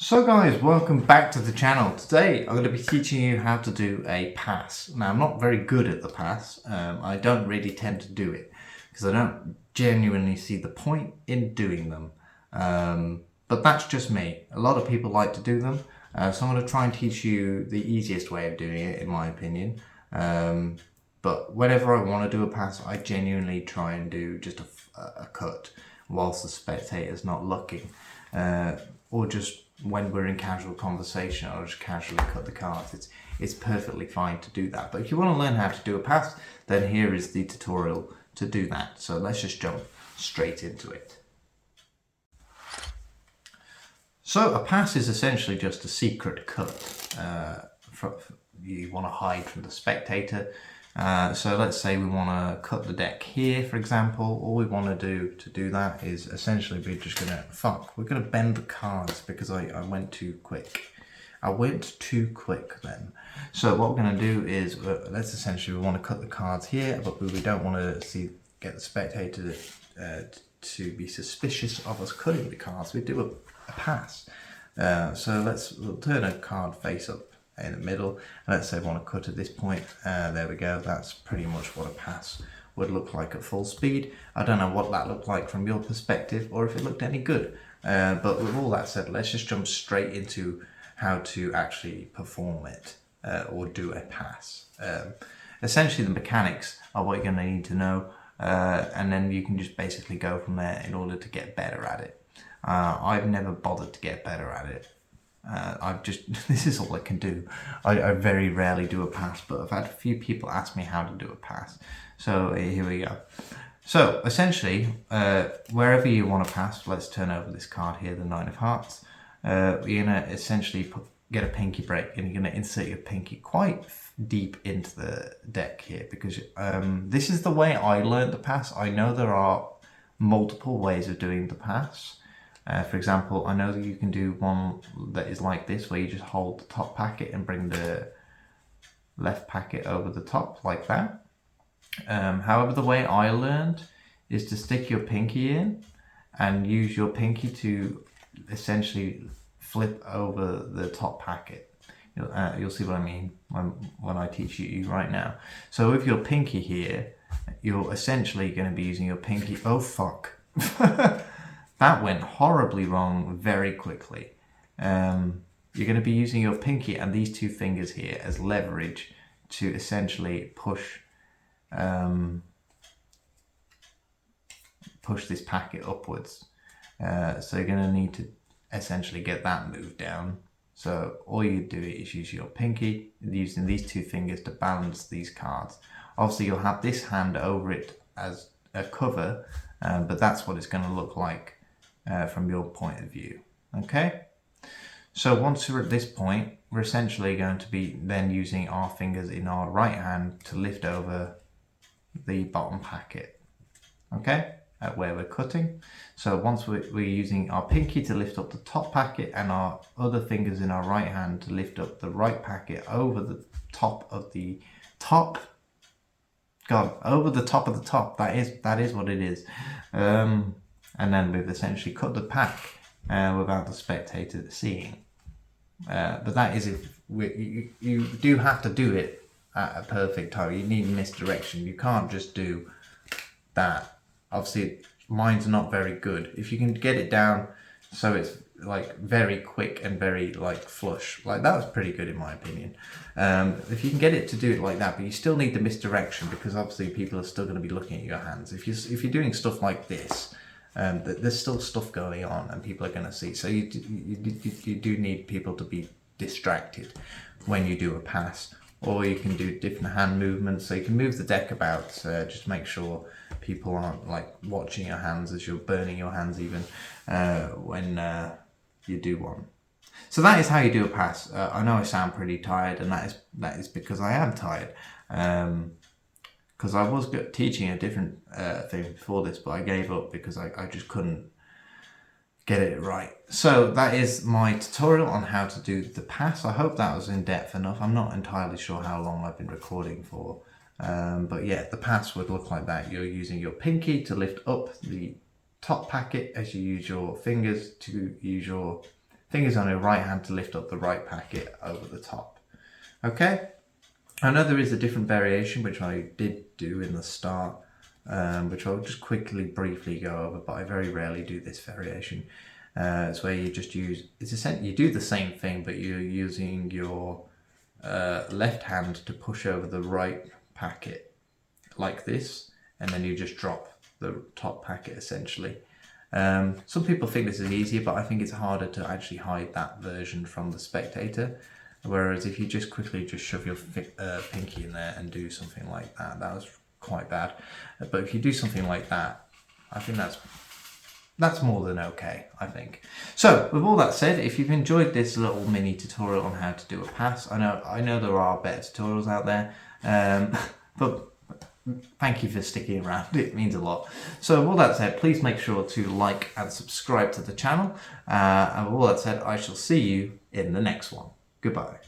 So guys, welcome back to the channel. Today I'm going to be teaching you how to do a pass. Now I'm not very good at the pass. I don't really tend to do it because I don't genuinely see the point in doing them. But that's just me. A lot of people like to do them. So I'm going to try and teach you the easiest way of doing it in my opinion. But whenever I want to do a pass, I genuinely try and do just a cut whilst the spectator's not looking. Or just when we're in casual conversation, I'll just casually cut the cards. It's perfectly fine to do that. But if you want to learn how to do a pass, then here is the tutorial to do that. So let's just jump straight into it. So a pass is essentially just a secret cut. You want to hide from the spectator. So let's say we want to cut the deck here, for example. All we want to do that is essentially we're just we're gonna bend the cards because I went too quick. I went too quick then. So what we're gonna do is we want to cut the cards here, but we don't want to get the spectator to be suspicious of us cutting the cards. We do a pass. So we'll turn a card face up in the middle. Let's say I want to cut at this point. There we go. That's pretty much what a pass would look like at full speed. I don't know what that looked like from your perspective or if it looked any good. But with all that said, let's just jump straight into how to actually perform it or do a pass. Essentially the mechanics are what you're going to need to know, and then you can just basically go from there in order to get better at it. I've never bothered to get better at it. This is all I can do. I very rarely do a pass, but I've had a few people ask me how to do a pass. So here we go. So essentially, wherever you want to pass, let's turn over this card here, the Nine of Hearts. You're going to essentially get a pinky break, and you're going to insert your pinky quite deep into the deck here, because this is the way I learned the pass. I know there are multiple ways of doing the pass. For example, I know that you can do one that is like this, where you just hold the top packet and bring the left packet over the top like that. However, the way I learned is to stick your pinky in and use your pinky to essentially flip over the top packet. You'll see what I mean when I teach you right now. So with your pinky here, you're essentially going to be using your pinky. Oh fuck. That went horribly wrong very quickly. You're going to be using your pinky and these two fingers here as leverage to essentially push this packet upwards. So you're going to need to essentially get that moved down. So all you do is use your pinky, using these two fingers to balance these cards. Obviously you'll have this hand over it as a cover, but that's what it's going to look like from your point of view. Okay, so once we're at this point, we're essentially going to be then using our fingers in our right hand to lift over the bottom packet, okay, at where we're cutting. So once we're using our pinky to lift up the top packet and our other fingers in our right hand to lift up the right packet over the top of the top. God, over the top of the top. That is what it is. And then we've essentially cut the pack without the spectator seeing. But that is if you do have to do it at a perfect time. You need misdirection. You can't just do that. Obviously, mine's not very good. If you can get it down so it's like very quick and very like flush, like that was pretty good in my opinion. If you can get it to do it like that, but you still need the misdirection, because obviously people are still going to be looking at your hands. If you're doing stuff like this, there's still stuff going on and people are going to see. So you do need people to be distracted when you do a pass. Or you can do different hand movements. So you can move the deck about, just make sure people aren't like watching your hands as you're burning your hands even when you do one. So that is how you do a pass. I know I sound pretty tired, and that is because I am tired. Because I was teaching a different thing before this, but I gave up because I just couldn't get it right. So that is my tutorial on how to do the pass. I hope that was in depth enough. I'm not entirely sure how long I've been recording for. But yeah, the pass would look like that. You're using your pinky to lift up the top packet as you use your fingers to use your fingers on your right hand to lift up the right packet over the top. Okay? I know there is a different variation, which I did do in the start, which I'll just quickly, briefly go over, but I very rarely do this variation. It's where you just use, you do the same thing, but you're using your left hand to push over the right packet like this, and then you just drop the top packet essentially. Some people think this is easier, but I think it's harder to actually hide that version from the spectator. Whereas if you just quickly just shove your pinky in there and do something like that, that was quite bad. But if you do something like that, I think that's more than okay, I think. So with all that said, if you've enjoyed this little mini tutorial on how to do a pass, I know there are better tutorials out there, but thank you for sticking around, it means a lot. So with all that said, please make sure to like and subscribe to the channel, and with all that said, I shall see you in the next one. Goodbye.